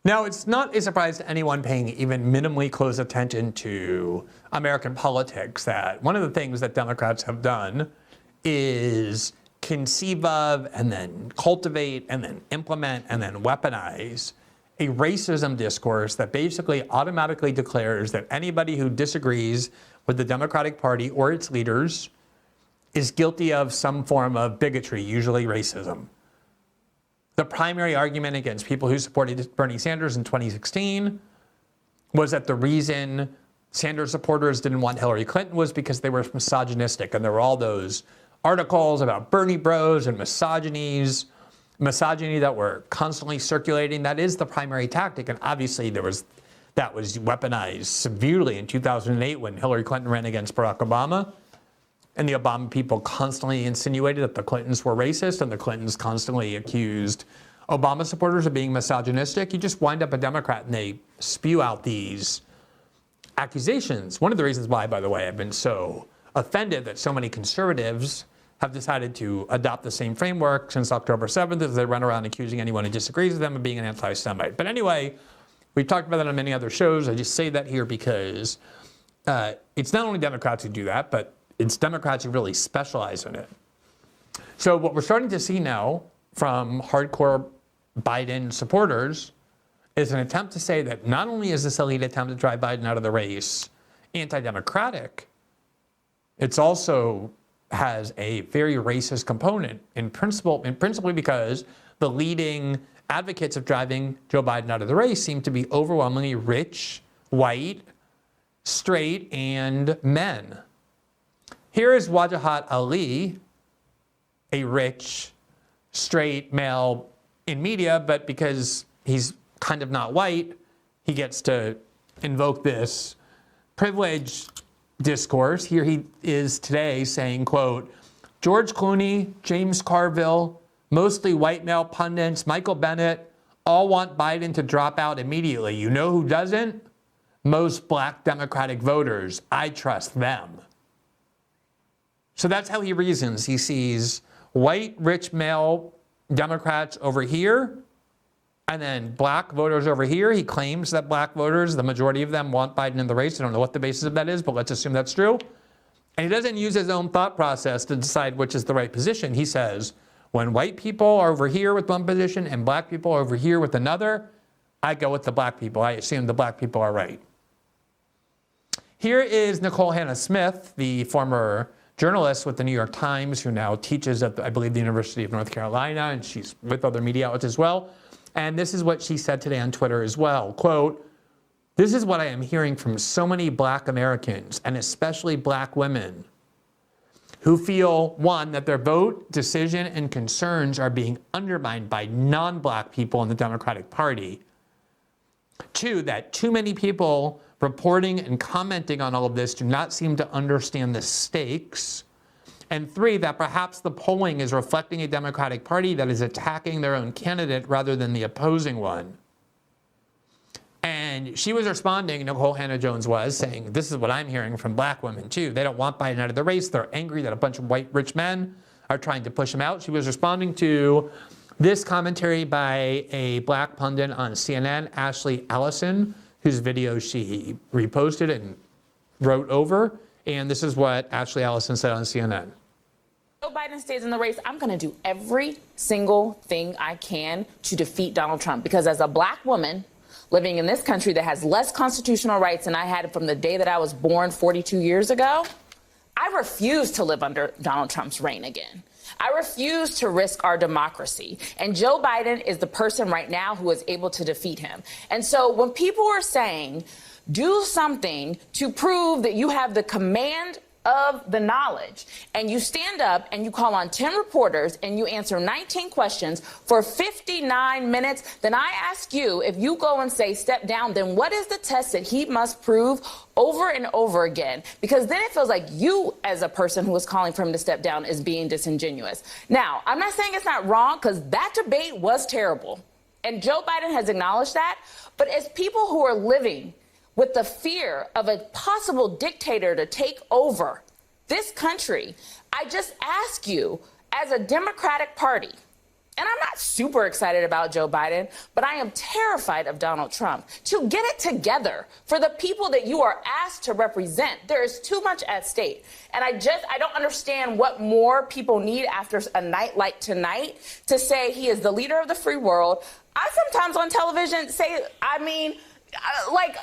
Now, it's not a surprise to anyone paying even minimally close attention to American politics that one of the things that Democrats have done is conceive of and then cultivate and then implement and then weaponize a racism discourse that basically automatically declares that anybody who disagrees with the Democratic Party or its leaders is guilty of some form of bigotry, usually racism. The primary argument against people who supported Bernie Sanders in 2016 was that the reason Sanders supporters didn't want Hillary Clinton was because they were misogynistic. And there were all those articles about Bernie bros and misogyny that were constantly circulating. That is the primary tactic. And obviously that was weaponized severely in 2008 when Hillary Clinton ran against Barack Obama. And the Obama people constantly insinuated that the Clintons were racist, and the Clintons constantly accused Obama supporters of being misogynistic. You just wind up a Democrat and they spew out these accusations. One of the reasons why, by the way, I've been so offended that so many conservatives have decided to adopt the same framework since October 7th as they run around accusing anyone who disagrees with them of being an anti-Semite. But anyway, we've talked about that on many other shows. I just say that here because it's not only Democrats who do that, but it's Democrats who really specialize in it. So what we're starting to see now from hardcore Biden supporters is an attempt to say that not only is this elite attempt to drive Biden out of the race anti-democratic, it's also has a very racist component in principally because the leading advocates of driving Joe Biden out of the race seem to be overwhelmingly rich, white, straight, and men. Here is Wajahat Ali, a rich, straight male in media, but because he's kind of not white, he gets to invoke this privileged discourse. Here he is today saying, quote, George Clooney, James Carville, mostly white male pundits, Michael Bennett, all want Biden to drop out immediately. You know who doesn't? Most black Democratic voters. I trust them. So that's how he reasons. He sees white, rich male Democrats over here, and then black voters over here. He claims that black voters, the majority of them, want Biden in the race. I don't know what the basis of that is, but let's assume that's true. And he doesn't use his own thought process to decide which is the right position. He says, when white people are over here with one position and black people are over here with another, I go with the black people. I assume the black people are right. Here is Nicole Hannah Smith, the former journalist with the New York Times, who now teaches at, I believe, the University of North Carolina, and she's with other media outlets as well. And this is what she said today on Twitter as well. Quote, this is what I am hearing from so many black Americans, and especially black women, who feel, one, that their vote, decision, and concerns are being undermined by non-black people in the Democratic Party. Two, that too many people reporting and commenting on all of this do not seem to understand the stakes. And three, that perhaps the polling is reflecting a Democratic Party that is attacking their own candidate rather than the opposing one. And she was responding, Nicole Hannah-Jones was, saying, this is what I'm hearing from black women too. They don't want Biden out of the race. They're angry that a bunch of white rich men are trying to push him out. She was responding to this commentary by a black pundit on CNN, Ashley Allison, whose video she reposted and wrote over. And this is what Ashley Allison said on CNN. Joe Biden stays in the race. I'm going to do every single thing I can to defeat Donald Trump, because as a black woman living in this country that has less constitutional rights than I had from the day that I was born 42 years ago, I refuse to live under Donald Trump's reign again. I refuse to risk our democracy. And Joe Biden is the person right now who is able to defeat him. And so when people are saying, do something to prove that you have the command of the knowledge, and you stand up and you call on 10 reporters and you answer 19 questions for 59 minutes, then I ask you, if you go and say step down, then what is the test that he must prove over and over again? Because then it feels like you, as a person who is calling for him to step down, is being disingenuous. Now, I'm not saying it's not wrong, because that debate was terrible, and Joe Biden has acknowledged that. But as people who are living with the fear of a possible dictator to take over this country, I just ask you, as a Democratic Party, And I'm not super excited about Joe Biden, but I am terrified of Donald Trump. To get it together for the people that you are asked to represent, there is too much at stake. And I don't understand what more people need after a night like tonight to say he is the leader of the free world. I sometimes on television say,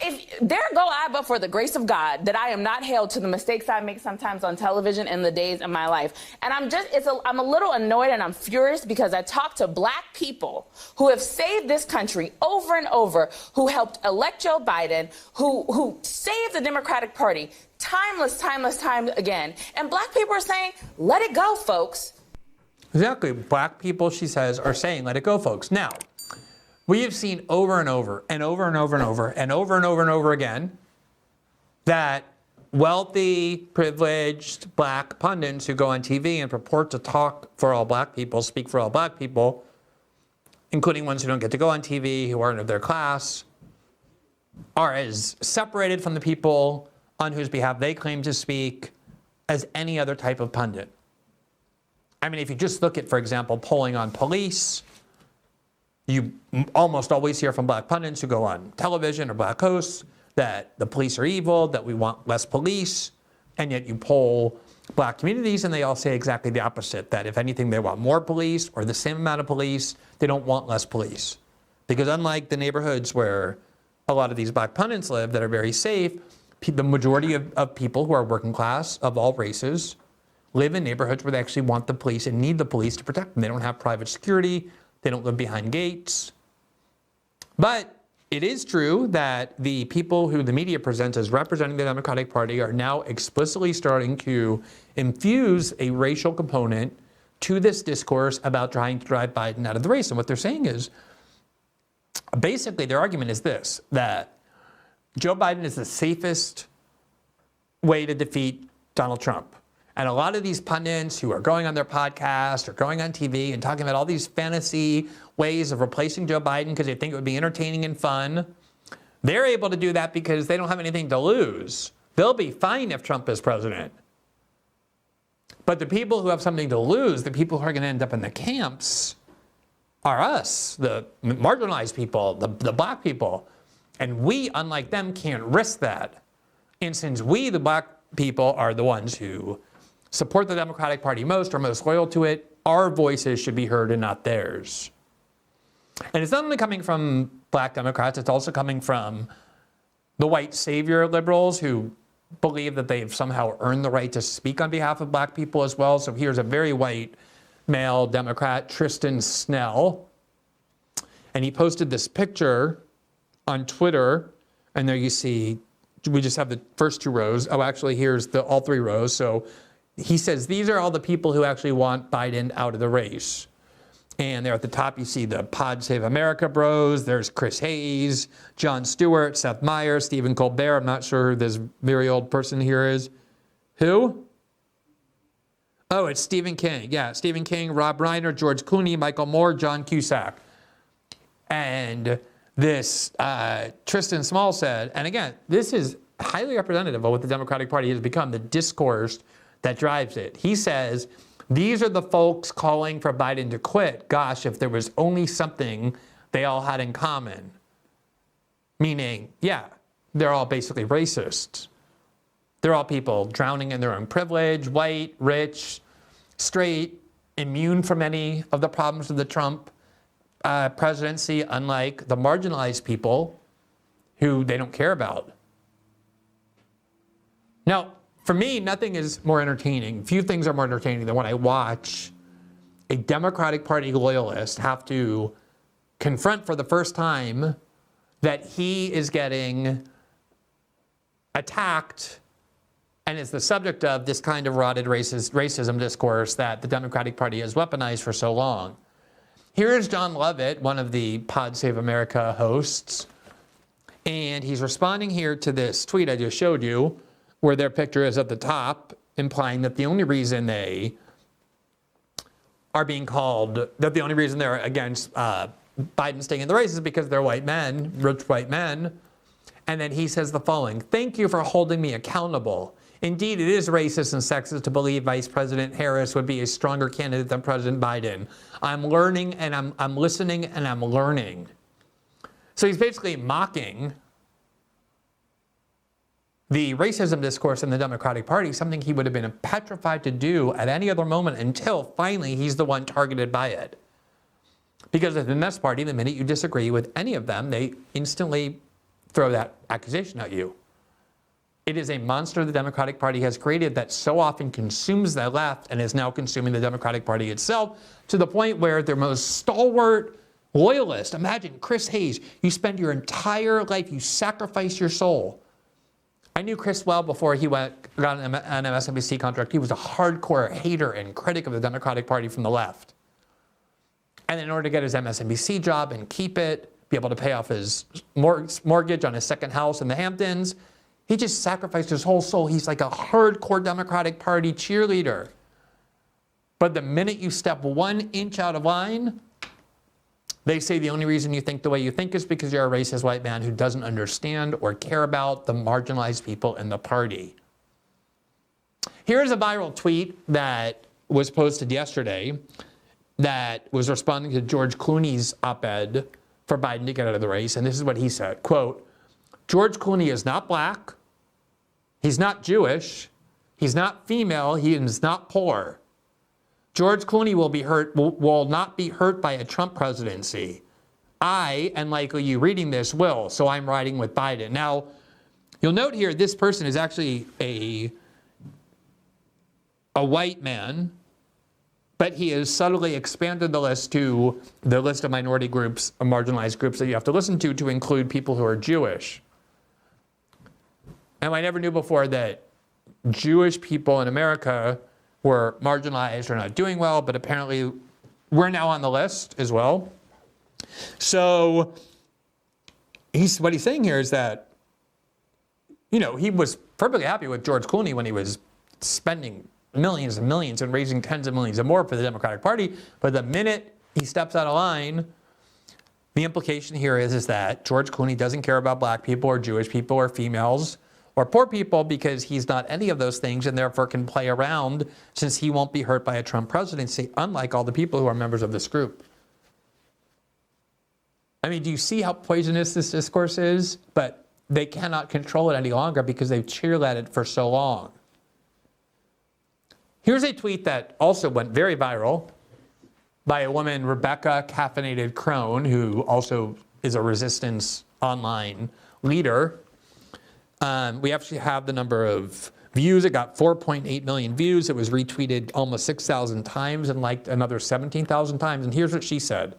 if there go I, but for the grace of God, that I am not held to the mistakes I make sometimes on television in the days of my life. And I'm a little annoyed and I'm furious because I talk to black people who have saved this country over and over, who helped elect Joe Biden, who saved the Democratic Party time again. And black people are saying, let it go, folks. Exactly. Black people, she says, are saying, let it go, folks. Now, we have seen over and over and over and over and over and over and over and over again that wealthy, privileged black pundits who go on TV and purport to talk for all black people, speak for all black people, including ones who don't get to go on TV, who aren't of their class, are as separated from the people on whose behalf they claim to speak as any other type of pundit. I mean, if you just look at, for example, polling on police, you almost always hear from black pundits who go on television or black hosts that the police are evil, that we want less police, and yet you poll black communities and they all say exactly the opposite, that if anything they want more police or the same amount of police, they don't want less police. Because unlike the neighborhoods where a lot of these black pundits live that are very safe, the majority of people who are working class of all races live in neighborhoods where they actually want the police and need the police to protect them. They don't have private security. They don't live behind gates. But it is true that the people who the media presents as representing the Democratic Party are now explicitly starting to infuse a racial component to this discourse about trying to drive Biden out of the race. And what they're saying is, basically their argument is this, that Joe Biden is the safest way to defeat Donald Trump. And a lot of these pundits who are going on their podcast or going on TV and talking about all these fantasy ways of replacing Joe Biden because they think it would be entertaining and fun, they're able to do that because they don't have anything to lose. They'll be fine if Trump is president. But the people who have something to lose, the people who are going to end up in the camps, are us, the marginalized people, the black people. And we, unlike them, can't risk that. And since we, the black people, are the ones who support the Democratic Party most, are most loyal to it, our voices should be heard and not theirs. And it's not only coming from black Democrats, it's also coming from the white savior liberals who believe that they've somehow earned the right to speak on behalf of black people as well. So here's a very white male Democrat, Tristan Snell, and he posted this picture on Twitter, and there you see, we just have the first two rows. Oh, actually, here's all three rows. So he says, these are all the people who actually want Biden out of the race. And there at the top, you see the Pod Save America bros. There's Chris Hayes, Jon Stewart, Seth Meyers, Stephen Colbert. I'm not sure who this very old person here is. Who? Oh, it's Stephen King. Yeah, Stephen King, Rob Reiner, George Clooney, Michael Moore, John Cusack. And this Tristan Small said, and again, this is highly representative of what the Democratic Party has become, the discourse that drives it. He says, these are the folks calling for Biden to quit. Gosh, if there was only something they all had in common. Meaning, yeah, they're all basically racists. They're all people drowning in their own privilege, white, rich, straight, immune from any of the problems of the Trump presidency, unlike the marginalized people who they don't care about. Now, for me, nothing is more entertaining. Few things are more entertaining than when I watch a Democratic Party loyalist have to confront for the first time that he is getting attacked and is the subject of this kind of rotted racism discourse that the Democratic Party has weaponized for so long. Here is John Lovett, one of the Pod Save America hosts, and he's responding here to this tweet I just showed you, where their picture is at the top, implying that the only reason they are being called, that the only reason they're against Biden staying in the race is because they're white men, rich white men. And then he says the following: thank you for holding me accountable. Indeed, it is racist and sexist to believe Vice President Harris would be a stronger candidate than President Biden. I'm learning and I'm listening and I'm learning. So he's basically mocking the racism discourse in the Democratic Party, something he would have been petrified to do at any other moment until finally he's the one targeted by it. Because in this party, the minute you disagree with any of them, they instantly throw that accusation at you. It is a monster the Democratic Party has created that so often consumes the left and is now consuming the Democratic Party itself to the point where their most stalwart loyalist, imagine Chris Hayes, you spend your entire life, you sacrifice your soul. I knew Chris well before he got an MSNBC contract. He was a hardcore hater and critic of the Democratic Party from the left. And in order to get his MSNBC job and keep it, be able to pay off his mortgage on his second house in the Hamptons, he just sacrificed his whole soul. He's like a hardcore Democratic Party cheerleader. But the minute you step 1 inch out of line, they say the only reason you think the way you think is because you're a racist white man who doesn't understand or care about the marginalized people in the party. Here's a viral tweet that was posted yesterday that was responding to George Clooney's op-ed for Biden to get out of the race. And this is what he said, quote, George Clooney is not black. He's not Jewish. He's not female. He is not poor. George Clooney will not be hurt by a Trump presidency. I, and likely you reading this, will, so I'm riding with Biden. Now, you'll note here, this person is actually a white man, but he has subtly expanded the list to the list of minority groups, marginalized groups that you have to listen to include people who are Jewish. And I never knew before that Jewish people in America were marginalized or not doing well, but apparently we're now on the list as well. So what he's saying here is that, you know, he was perfectly happy with George Clooney when he was spending millions and millions and raising tens of millions and more for the Democratic Party. But the minute he steps out of line, the implication here is that George Clooney doesn't care about black people or Jewish people or females or poor people because he's not any of those things and therefore can play around since he won't be hurt by a Trump presidency, unlike all the people who are members of this group. I mean, do you see how poisonous this discourse is? But they cannot control it any longer because they've cheered at it for so long. Here's a tweet that also went very viral by a woman, Rebecca Caffeinated Crone, who also is a resistance online leader. We actually have the number of views. It got 4.8 million views. It was retweeted almost 6,000 times and liked another 17,000 times. And here's what she said.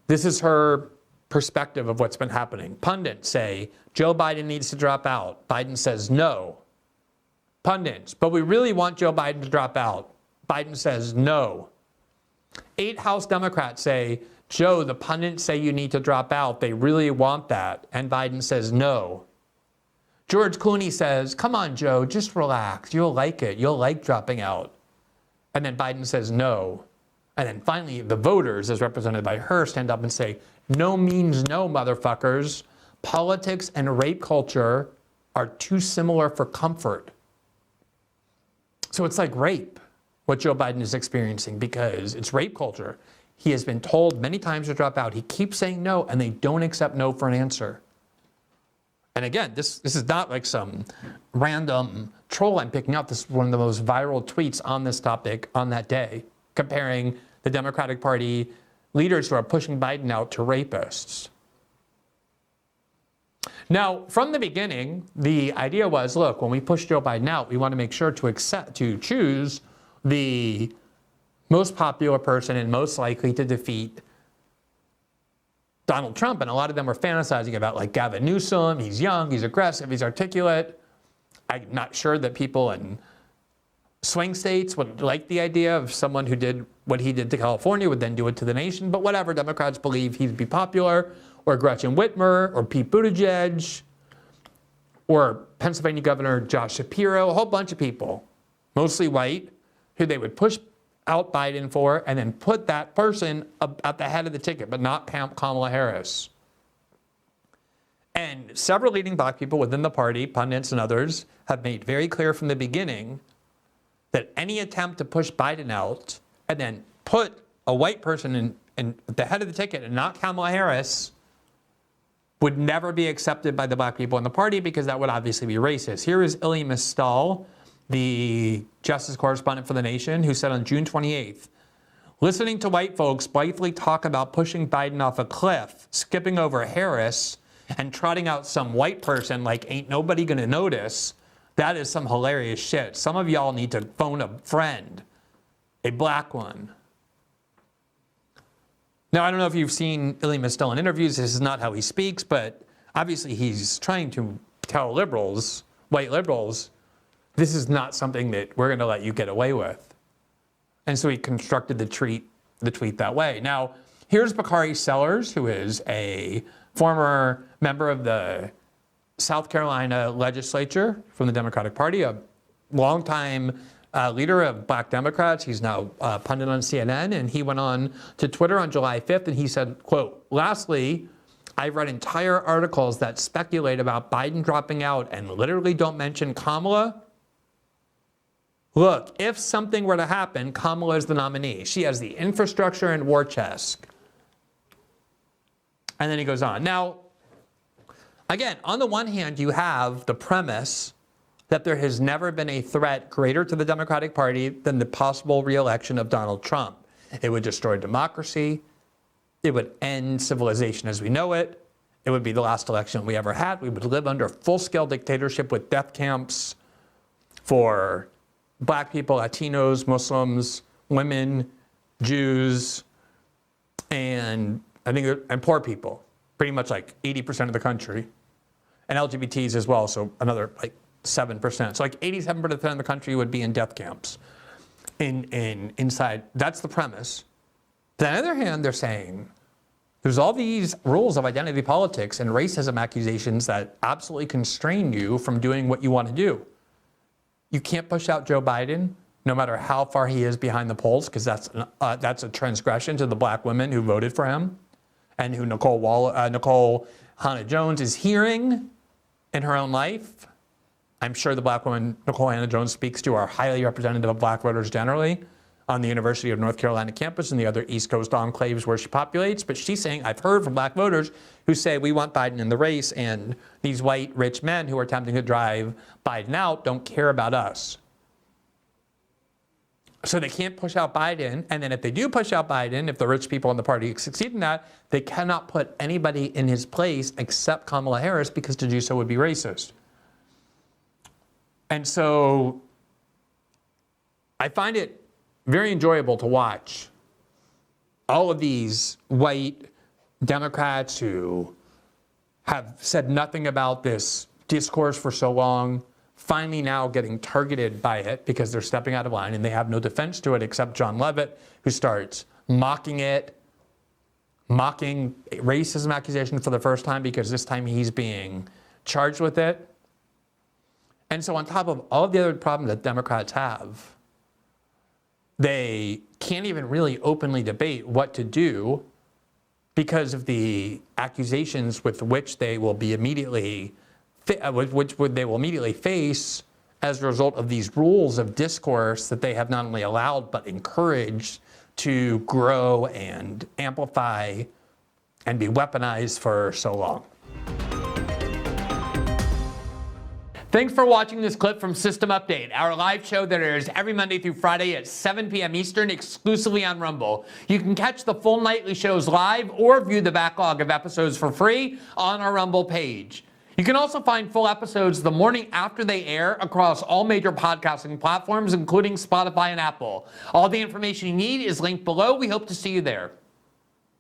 This is her perspective of what's been happening. Pundits say, Joe Biden needs to drop out. Biden says no. Pundits, but we really want Joe Biden to drop out. Biden says no. 8 House Democrats say, Joe, the pundits say you need to drop out. They really want that. And Biden says no. George Clooney says, come on, Joe, just relax. You'll like it. You'll like dropping out. And then Biden says no. And then finally, the voters, as represented by her, stand up and say, no means no, motherfuckers. Politics and rape culture are too similar for comfort. So it's like rape, what Joe Biden is experiencing, because it's rape culture. He has been told many times to drop out. He keeps saying no, and they don't accept no for an answer. And again, this is not like some random troll I'm picking up. This is one of the most viral tweets on this topic on that day, comparing the Democratic Party leaders who are pushing Biden out to rapists. Now, from the beginning, the idea was, look, when we push Joe Biden out, we want to make sure to choose the most popular person and most likely to defeat Donald Trump. And a lot of them were fantasizing about like Gavin Newsom. He's young, he's aggressive, he's articulate. I'm not sure that people in swing states would like the idea of someone who did what he did to California would then do it to the nation. But whatever, Democrats believe he'd be popular, or Gretchen Whitmer, or Pete Buttigieg, or Pennsylvania Governor Josh Shapiro, a whole bunch of people, mostly white, who they would push out Biden for and then put that person at the head of the ticket, but not Kamala Harris. And several leading black people within the party, pundits and others, have made very clear from the beginning that any attempt to push Biden out and then put a white person in the head of the ticket and not Kamala Harris would never be accepted by the black people in the party, because that would obviously be racist. Here is Illy Mistal, the justice correspondent for The Nation, who said on June 28th, listening to white folks blithely talk about pushing Biden off a cliff, skipping over Harris, and trotting out some white person like ain't nobody gonna notice, that is some hilarious shit. Some of y'all need to phone a friend, a black one. Now, I don't know if you've seen Illy Mistal in interviews. This is not how he speaks, but obviously he's trying to tell liberals, white liberals, this is not something that we're going to let you get away with. And so he constructed the tweet that way. Now, here's Bakari Sellers, who is a former member of the South Carolina legislature from the Democratic Party, a longtime leader of black Democrats. He's now a pundit on CNN, and he went on to Twitter on July 5th, and he said, quote, lastly, I've read entire articles that speculate about Biden dropping out and literally don't mention Kamala. Look, if something were to happen, Kamala is the nominee. She has the infrastructure and war chest. And then he goes on. Now, again, on the one hand, you have the premise that there has never been a threat greater to the Democratic Party than the possible re-election of Donald Trump. It would destroy democracy. It would end civilization as we know it. It would be the last election we ever had. We would live under full-scale dictatorship with death camps for black people, Latinos, Muslims, women, Jews, and poor people, pretty much like 80% of the country, and LGBTs as well, so another like 7%. So like 87% of the country would be in death camps inside. That's the premise. But on the other hand, they're saying there's all these rules of identity politics and racism accusations that absolutely constrain you from doing what you want to do. You can't push out Joe Biden, no matter how far he is behind the polls, because that's a transgression to the black women who voted for him and who Nicole Hannah-Jones is hearing in her own life. I'm sure the black woman Nicole Hannah-Jones speaks to are highly representative of black voters generally on the University of North Carolina campus and the other East Coast enclaves where she populates. But she's saying, I've heard from black voters who say we want Biden in the race, and these white rich men who are attempting to drive Biden out don't care about us. So they can't push out Biden. And then if they do push out Biden, if the rich people in the party succeed in that, they cannot put anybody in his place except Kamala Harris, because to do so would be racist. And so I find it very enjoyable to watch all of these white Democrats who have said nothing about this discourse for so long, finally now getting targeted by it because they're stepping out of line and they have no defense to it except John Levitt, who starts mocking it, mocking racism accusation for the first time because this time he's being charged with it. And so on top of all of the other problems that Democrats have, they can't even really openly debate what to do because of the accusations with which they will be immediately face as a result of these rules of discourse that they have not only allowed but encouraged to grow and amplify and be weaponized for so long. Thanks for watching this clip from System Update, our live show that airs every Monday through Friday at 7 p.m. Eastern, exclusively on Rumble. You can catch the full nightly shows live or view the backlog of episodes for free on our Rumble page. You can also find full episodes the morning after they air across all major podcasting platforms, including Spotify and Apple. All the information you need is linked below. We hope to see you there.